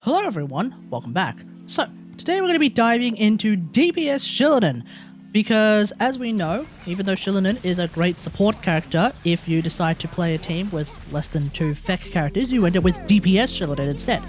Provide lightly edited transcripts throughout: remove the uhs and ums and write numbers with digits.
Hello everyone, welcome back. So, today we're going to be diving into DPS Shillidan, because as we know, even though Shillidan is a great support character, if you decide to play a team with less than 2 FEC characters, you end up with DPS Shillidan instead.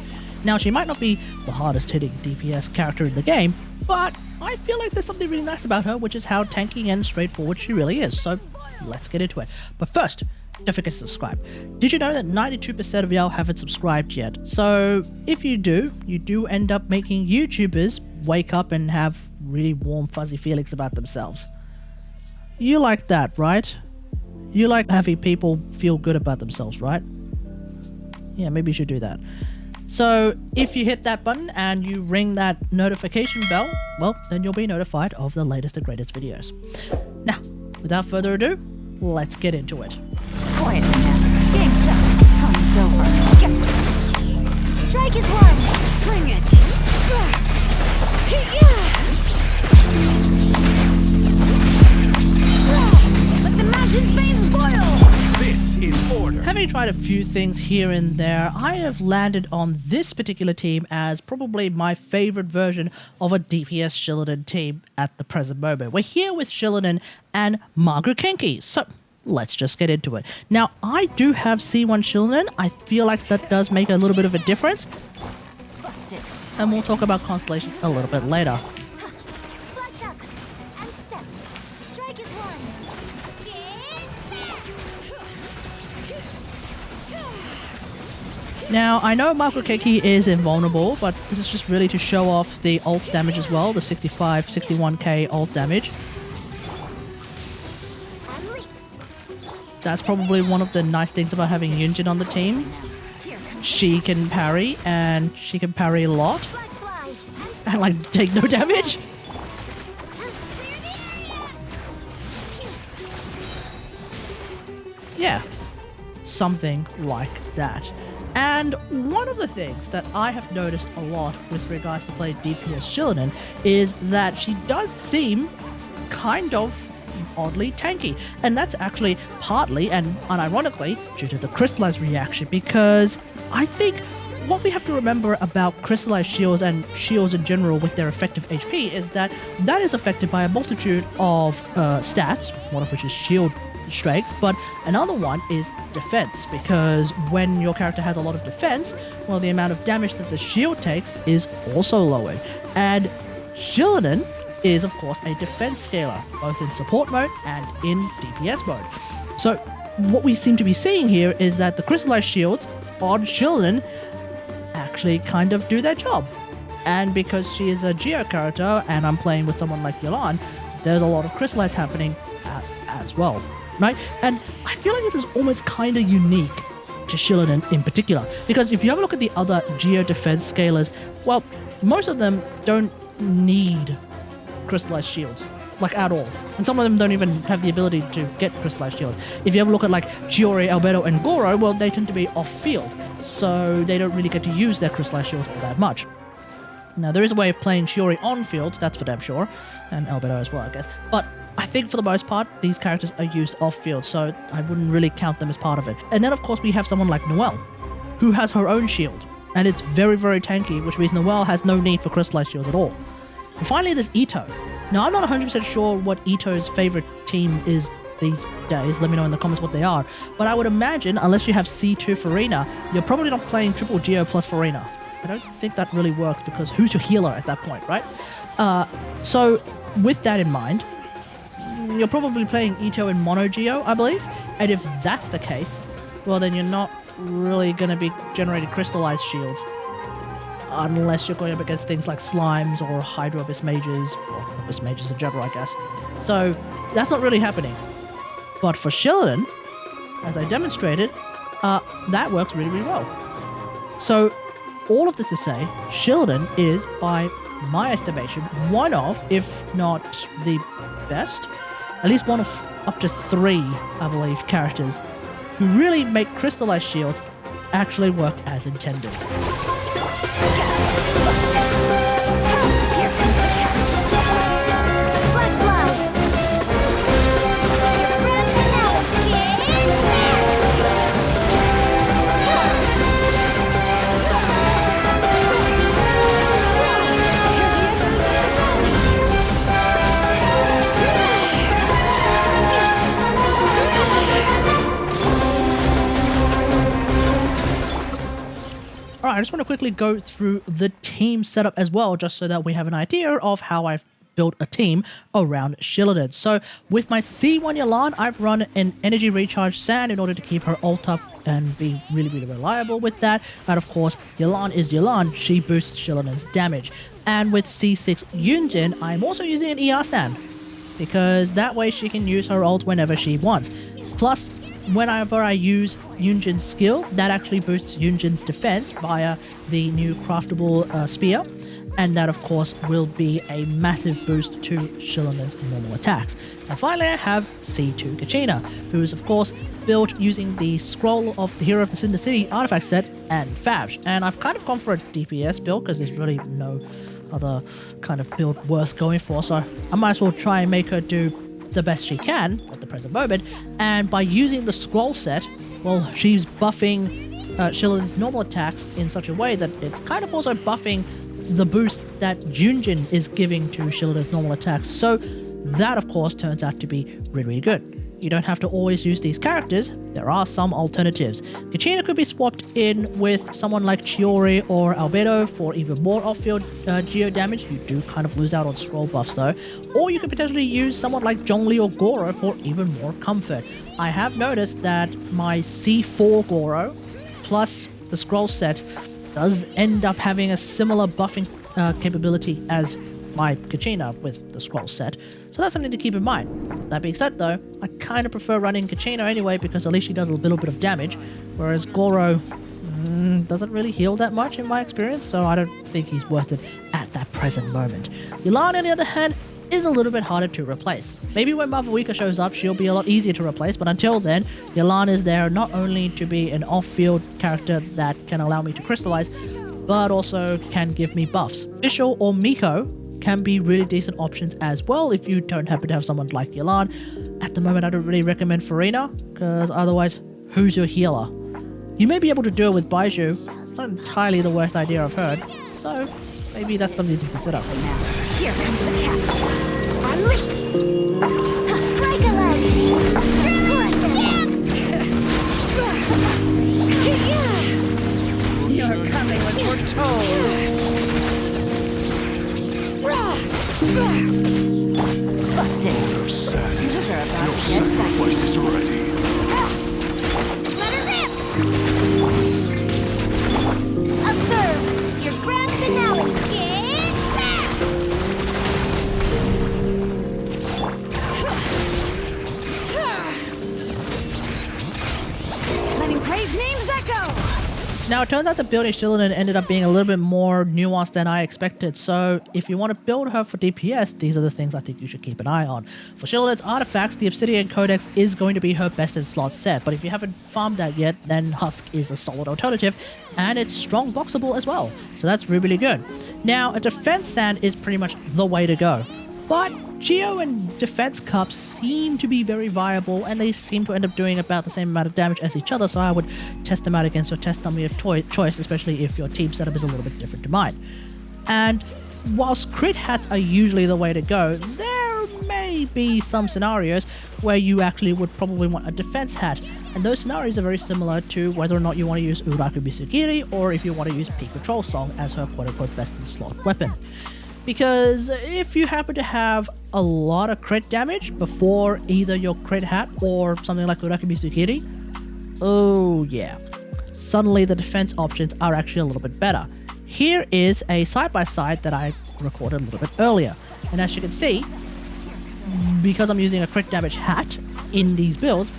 Now, she might not be the hardest hitting DPS character in the game, but I feel like there's something really nice about her, which is how tanky and straightforward she really is, so let's get into it. But first, don't forget to subscribe. Did you know that 92% of y'all haven't subscribed yet? So if you do end up making YouTubers wake up and have really warm fuzzy feelings about themselves. You like that, right? You like having people feel good about themselves, right? Yeah, maybe you should do that. So if you hit that button and you ring that notification bell, well, then you'll be notified of the latest and greatest videos. Now, without further ado, let's get into it. Quiet now. Game's up. Fun's over. Strike is one. Bring it. Let the mountain's veins boil. This is order. Having tried a few things here and there, I have landed on this particular team as probably my favorite version of a DPS Shillidan team at the present moment. We're here with Shillidan and Margaret Kenke, so let's just get into it. Now, I do have C1 Shillidan. I feel like that does make a little bit of a difference, Busted. and we'll talk about Constellations a little bit later. Flex up. And step. Strike is one. Now, I know Margaret Kenke is invulnerable, but this is just really to show off the ult damage as well, the 65, 61k ult damage. And leap. That's probably one of the nice things about having Yunjin on the team. Here comes She can parry, and she can parry a lot, flag fly. and like take no damage. Yeah, something like that. And one of the things that I have noticed a lot with regards to playing DPS Shillidan is that she does seem kind of oddly tanky. And that's actually partly and unironically due to the crystallized reaction, because I think what we have to remember about crystallized shields and shields in general with their effective HP is that that is affected by a multitude of stats, one of which is shield strength, but another one is defense, because when your character has a lot of defense, well, the amount of damage that the shield takes is also lowered. And Shillidan is, of course, a defense scaler, both in support mode and in DPS mode. So what we seem to be seeing here is that the crystallized shields on Shillidan actually kind of do their job. And because she is a Geo character and I'm playing with someone like Yelan, there's a lot of crystallized happening as well, right? And I feel like this is almost kind of unique to Shillidan in particular, because if you have a look at the other Geo defense scalers, well, most of them don't need crystallized shields, like at all. And some of them don't even have the ability to get crystallized shields. If you have a look at like Chiori, Albedo, and Goro, well, they tend to be off-field, so they don't really get to use their crystallized shields all that much. Now, there is a way of playing Chiori on-field, that's for damn sure, and Albedo as well, I guess. But I think for the most part, these characters are used off-field, so I wouldn't really count them as part of it. And then, of course, we have someone like Noelle, who has her own shield, and it's very, very tanky, which means Noelle has no need for crystallized shields at all. And finally, there's Ito. Now, I'm not 100% sure what Ito's favorite team is these days. Let me know in the comments what they are. But I would imagine, unless you have C2 Farina, you're probably not playing triple Geo plus Farina. I don't think that really works, because who's your healer at that point, right? So, with that in mind, you're probably playing Ito in Mono Geo, I believe. And if that's the case, well, then you're not really going to be generating crystallized shields, unless you're going up against things like Slimes or Hydro Abyss Mages, or Abyss Mages in general, I guess. So, that's not really happening. But for Shillidan, as I demonstrated, that works really, really well. So, all of this to say, Shillidan is, by my estimation, one of, if not the best, at least one of up to 3, I believe, characters who really make crystallized shields actually work as intended. Here comes the catch. Flag fly. Your friend banana. I just want to quickly go through the team setup as well, just so that we have an idea of how I've built a team around Shielded. So with my C1 Yelan, I've run an energy recharge Sand in order to keep her ult up and be really, really reliable with that. And of course, Yelan is Yelan. She boosts Shielded's damage. And with C6 Yunjin, I'm also using an ER Sand, because that way she can use her ult whenever she wants. Plus, whenever I use Yunjin's skill, that actually boosts Yunjin's defense via the new craftable spear. And that, of course, will be a massive boost to Shielded's normal attacks. And finally, I have C2 Kachina, who is, of course, built using the Scroll of the Hero of the Cinder City artifact set and Favsh. And I've kind of gone for a DPS build because there's really no other kind of build worth going for. So I might as well try and make her do the best she can at the present moment. And by using the Scroll set, well, she's buffing Shielded's normal attacks in such a way that it's kind of also buffing the boost that Yunjin is giving to Shielded's normal attacks. So that, of course, turns out to be really, really good. You don't have to always use these characters. There are some alternatives. Kachina could be swapped in with someone like Chiori or Albedo for even more off-field geo damage. You do kind of lose out on scroll buffs though. Or you could potentially use someone like Zhongli or Goro for even more comfort. I have noticed that my C4 Goro plus the scroll set does end up having a similar buffing capability as my Kachina with the scroll set. So that's something to keep in mind. That being said though, I kind of prefer running Kachina anyway because at least she does a little bit of damage, whereas Goro doesn't really heal that much in my experience, so I don't think he's worth it at that present moment. Yelan, on the other hand, is a little bit harder to replace. Maybe when Mavuika shows up, she'll be a lot easier to replace, but until then, Yelan is there not only to be an off-field character that can allow me to crystallize, but also can give me buffs. Fischl or Miko can be really decent options as well if you don't happen to have someone like Yelan. At the moment, I don't really recommend Furina, because otherwise, who's your healer? You may be able to do it with Baizhu. It's not entirely the worst idea I've heard, so maybe that's something to consider. Here comes the catch. Unleash! Like a legend! Your coming was foretold! Busted! You're sad. You deserve that. Your sacrifice is ready. Let her rip! Observe your grand finale! Get back! Letting brave names echo! Now, it turns out that building Shielded ended up being a little bit more nuanced than I expected, so if you want to build her for DPS, these are the things I think you should keep an eye on. For Shielded's artifacts, the Obsidian Codex is going to be her best in slot set, but if you haven't farmed that yet, then Husk is a solid alternative, and it's strong boxable as well, so that's really, really good. Now, a defense sand is pretty much the way to go, but Geo and Defense Cups seem to be very viable, and they seem to end up doing about the same amount of damage as each other, so I would test them out against your test dummy of choice, especially if your team setup is a little bit different to mine. And whilst crit hats are usually the way to go, there may be some scenarios where you actually would probably want a defense hat, and those scenarios are very similar to whether or not you want to use Uraku Misugiri or if you want to use Peak Patrol Song as her quote-unquote best in slot weapon. Because if you happen to have a lot of crit damage before either your crit hat or something like Uraku Misugiri, oh yeah, suddenly the defense options are actually a little bit better. Here is a side-by-side that I recorded a little bit earlier, and as you can see, because I'm using a crit damage hat in these builds,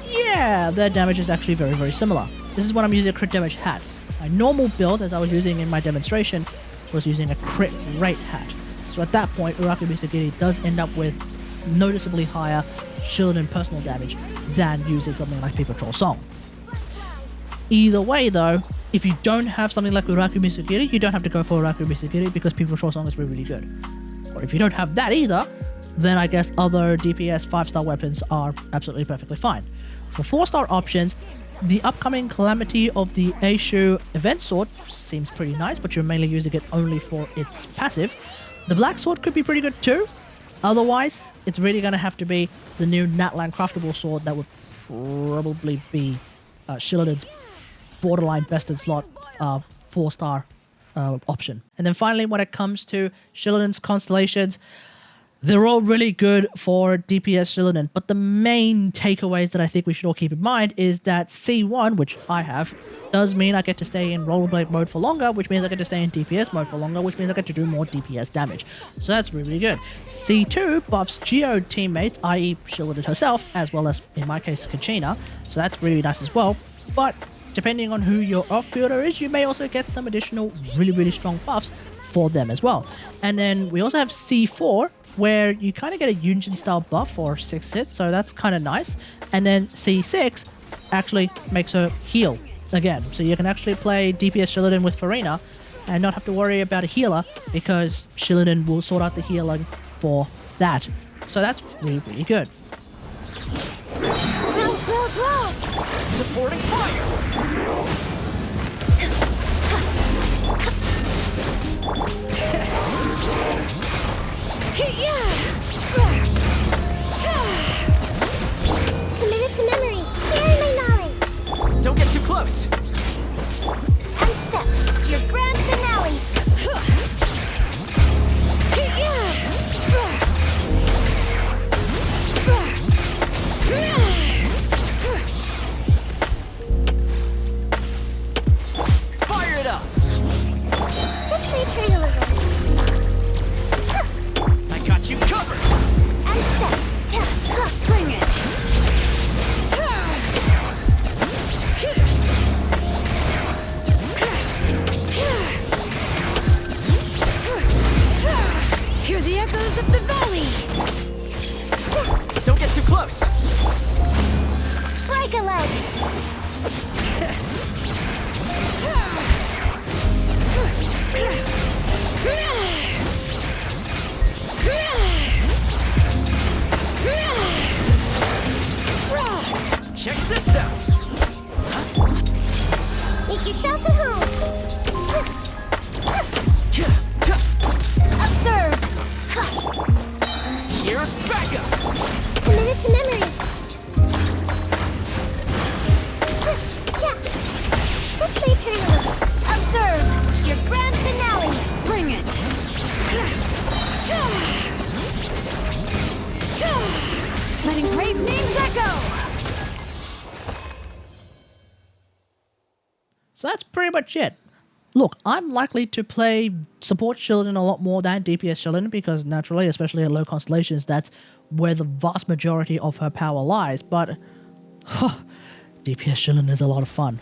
yeah, their damage is actually very, very similar. This is when I'm using a crit damage hat. My normal build, as I was using in my demonstration, was using a crit rate hat. So at that point, Uraku Misugiri does end up with noticeably higher shield and personal damage than using something like Peak Patrol Song. Either way though, if you don't have something like Uraku Misugiri, you don't have to go for Uraku Misugiri because Peak Patrol Song is really, really good. Or if you don't have that either, then I guess other DPS 5-star weapons are absolutely perfectly fine. For 4-star options, the upcoming Calamity of the Eishu Event Sword seems pretty nice, but you're mainly using it only for its passive. The Black Sword could be pretty good too. Otherwise, it's really going to have to be the new Natlan Craftable Sword that would probably be Shielded's borderline best in slot 4-star option. And then finally, when it comes to Shillinen's constellations, they're all really good for DPS Shillinen, but the main takeaways that I think we should all keep in mind is that C1, which I have, does mean I get to stay in rollerblade mode for longer, which means I get to stay in DPS mode for longer, which means I get to do more DPS damage. So that's really, really good. C2 buffs Geode teammates, i.e. Shillinen herself, as well as, in my case, Kachina, so that's really nice as well. But depending on who your off-fielder is, you may also get some additional really, really strong buffs for them as well. And then we also have C4, where you kind of get a Yunjin style buff for 6 hits, so that's kind of nice. And then C6 actually makes her heal again, so you can actually play DPS Shillinen with Farina and not have to worry about a healer because Shillinen will sort out the healing for that. So that's really, really good. Supporting fire! Committed to memory. Sharing my knowledge. Don't get too close! Unstep. Your grand finale. Fire it up! This may turn a little. I got you covered! Unstep. Bring it. Hear the echoes of the valley! Don't get too close! Break a leg. Check this out! Make yourselves at home. Observe. Here's backup! Committed to memory. This may turn a little. Observe. Your grand finale. Bring it! Letting brave names echo! So that's pretty much it. Look, I'm likely to play support Shillinen a lot more than DPS Shillinen because naturally, especially at low constellations, that's where the vast majority of her power lies, but DPS Shillinen is a lot of fun.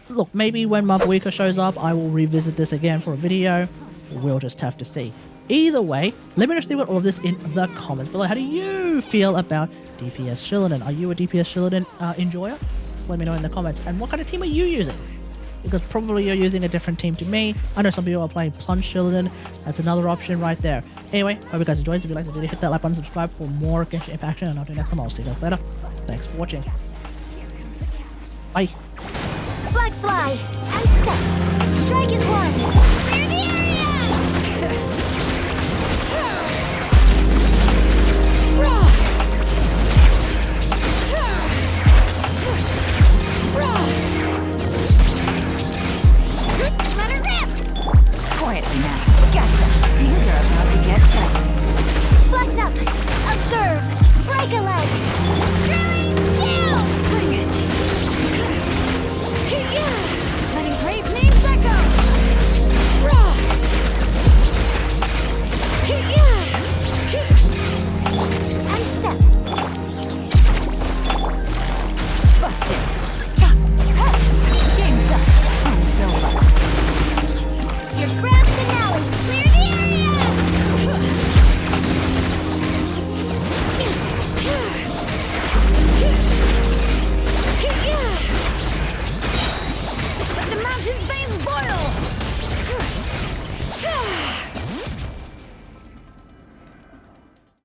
Look, maybe when Mabuika shows up, I will revisit this again for a video. We'll just have to see. Either way, let me know what all of this in the comments below. How do you feel about DPS Shillinen? Are you a DPS Shillinen enjoyer? Let me know in the comments. And what kind of team are you using? Because probably you're using a different team to me. I know some people are playing Plunge Shillinen. That's another option right there. Anyway, hope you guys enjoyed. If you liked the video, hit that like button, subscribe for more Genshin Impact action, and I'll do next time. I'll see you guys later. Thanks for watching. Bye. Flag fly. Unstep. Strike is one. Clear the area. Let her rip. Quietly now. Gotcha. Things are about to get set. Flags up. Observe. Break a leg.